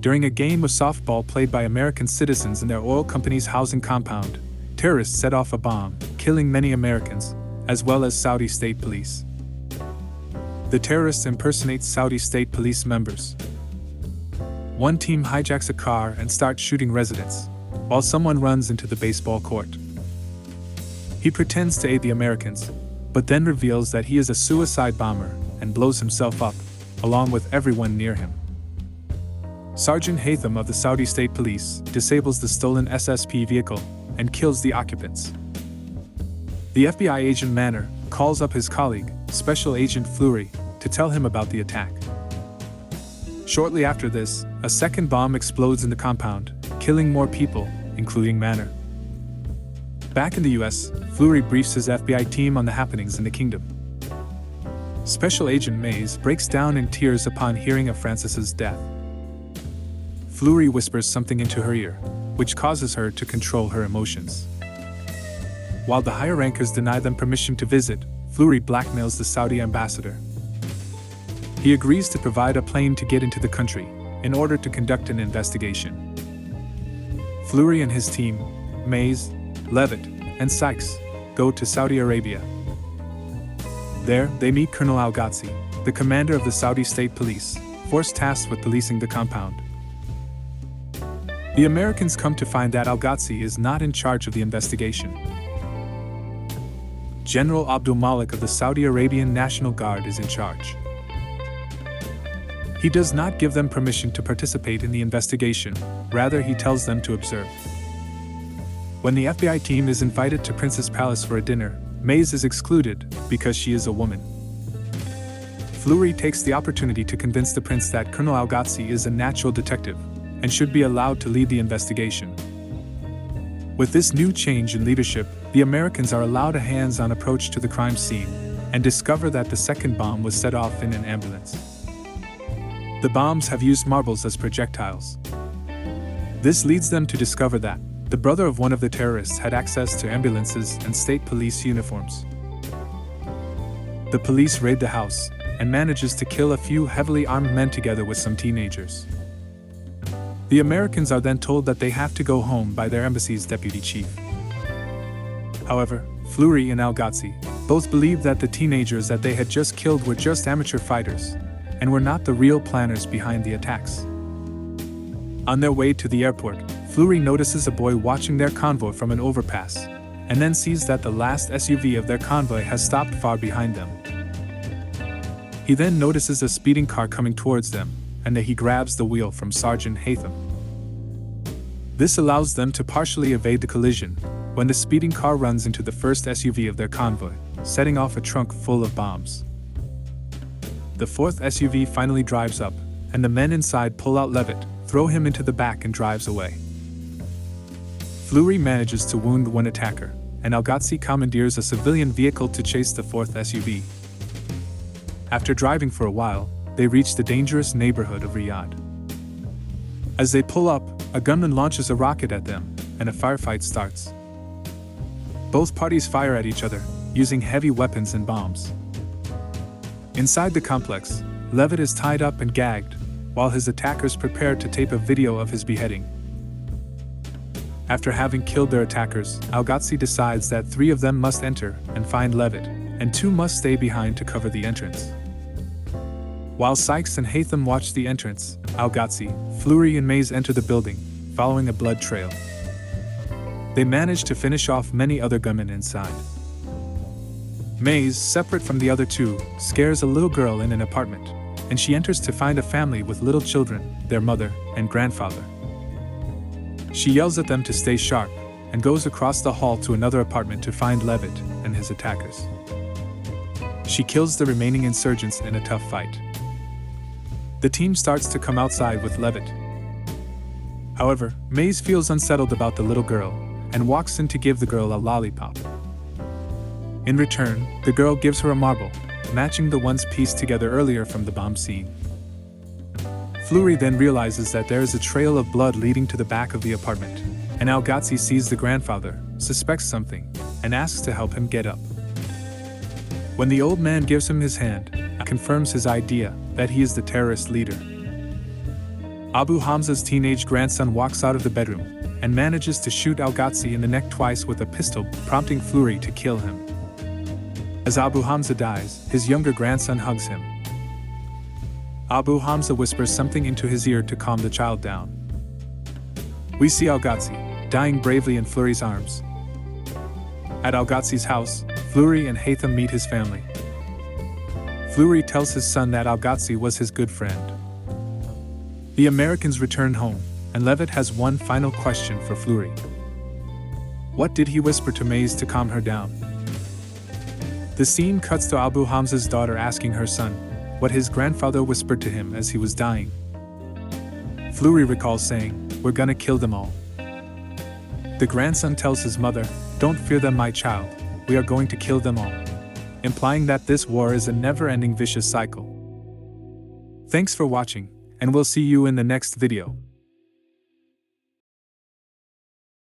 During a game of softball played by American citizens in their oil company's housing compound, terrorists set off a bomb, killing many Americans, as well as Saudi state police. The terrorists impersonate Saudi state police members. One team hijacks a car and starts shooting residents, while someone runs into the baseball court. He pretends to aid the Americans, but then reveals that he is a suicide bomber and blows himself up, along with everyone near him. Sergeant Haytham of the Saudi State Police disables the stolen SSP vehicle and kills the occupants. The FBI agent Manor calls up his colleague, Special Agent Fleury, to tell him about the attack. Shortly after this, a second bomb explodes in the compound, killing more people, including Manor. Back in the US, Fleury briefs his FBI team on the happenings in the kingdom. Special Agent Mays breaks down in tears upon hearing of Francis's death. Fleury whispers something into her ear, which causes her to control her emotions. While the higher rankers deny them permission to visit, Fleury blackmails the Saudi ambassador. He agrees to provide a plane to get into the country, in order to conduct an investigation. Fleury and his team, Mays, Levitt, and Sykes, go to Saudi Arabia. There, they meet Colonel Al-Ghazi, the commander of the Saudi State Police, force tasked with policing the compound. The Americans come to find that Al-Ghazi is not in charge of the investigation. General Abdul Malik of the Saudi Arabian National Guard is in charge. He does not give them permission to participate in the investigation, rather he tells them to observe. When the FBI team is invited to Prince's Palace for a dinner, Mays is excluded because she is a woman. Fleury takes the opportunity to convince the prince that Colonel Al-Ghazi is a natural detective and should be allowed to lead the investigation. With this new change in leadership, the Americans are allowed a hands-on approach to the crime scene and discover that the second bomb was set off in an ambulance. The bombs have used marbles as projectiles. This leads them to discover that the brother of one of the terrorists had access to ambulances and state police uniforms. The police raid the house and manages to kill a few heavily armed men together with some teenagers. The Americans are then told that they have to go home by their embassy's deputy chief. However, Fleury and Al-Ghazi both believed that the teenagers that they had just killed were just amateur fighters and were not the real planners behind the attacks. On their way to the airport, Fleury notices a boy watching their convoy from an overpass, and then sees that the last SUV of their convoy has stopped far behind them. He then notices a speeding car coming towards them, and that he grabs the wheel from Sergeant Haytham. This allows them to partially evade the collision when the speeding car runs into the first SUV of their convoy, setting off a trunk full of bombs. The fourth SUV finally drives up, and the men inside pull out Levitt, throw him into the back and drives away. Fleury manages to wound one attacker, and Al-Ghazi commandeers a civilian vehicle to chase the fourth SUV. After driving for a while, they reach the dangerous neighborhood of Riyadh. As they pull up, a gunman launches a rocket at them, and a firefight starts. Both parties fire at each other, using heavy weapons and bombs. Inside the complex, Levitt is tied up and gagged, while his attackers prepare to tape a video of his beheading. After having killed their attackers, Al-Ghazi decides that 3 of them must enter and find Levitt, and 2 must stay behind to cover the entrance. While Sykes and Haytham watch the entrance, Al-Ghazi, Fleury and Mays enter the building, following a blood trail. They manage to finish off many other gunmen inside. Mays, separate from the other 2, scares a little girl in an apartment, and she enters to find a family with little children, their mother and grandfather. She yells at them to stay sharp, and goes across the hall to another apartment to find Levitt and his attackers. She kills the remaining insurgents in a tough fight. The team starts to come outside with Levitt. However, Mays feels unsettled about the little girl, and walks in to give the girl a lollipop. In return, the girl gives her a marble, matching the ones pieced together earlier from the bomb scene. Fleury then realizes that there is a trail of blood leading to the back of the apartment, and Al-Ghazi sees the grandfather, suspects something, and asks to help him get up. When the old man gives him his hand, confirms his idea that he is the terrorist leader. Abu Hamza's teenage grandson walks out of the bedroom and manages to shoot Al-Ghazi in the neck twice with a pistol, prompting Fleury to kill him. As Abu Hamza dies, his younger grandson hugs him. Abu Hamza whispers something into his ear to calm the child down. We see Al-Ghazi dying bravely in Fleury's arms. At Al-Ghazi's house, Fleury and Haytham meet his family. Fleury tells his son that Al-Ghazi was his good friend. The Americans return home, and Levitt has one final question for Fleury. What did he whisper to Maze to calm her down? The scene cuts to Abu Hamza's daughter asking her son what his grandfather whispered to him as he was dying. Fleury recalls saying, "We're gonna kill them all." The grandson tells his mother, "Don't fear them, my child, we are going to kill them all," implying that this war is a never-ending vicious cycle. Thanks for watching, and we'll see you in the next video.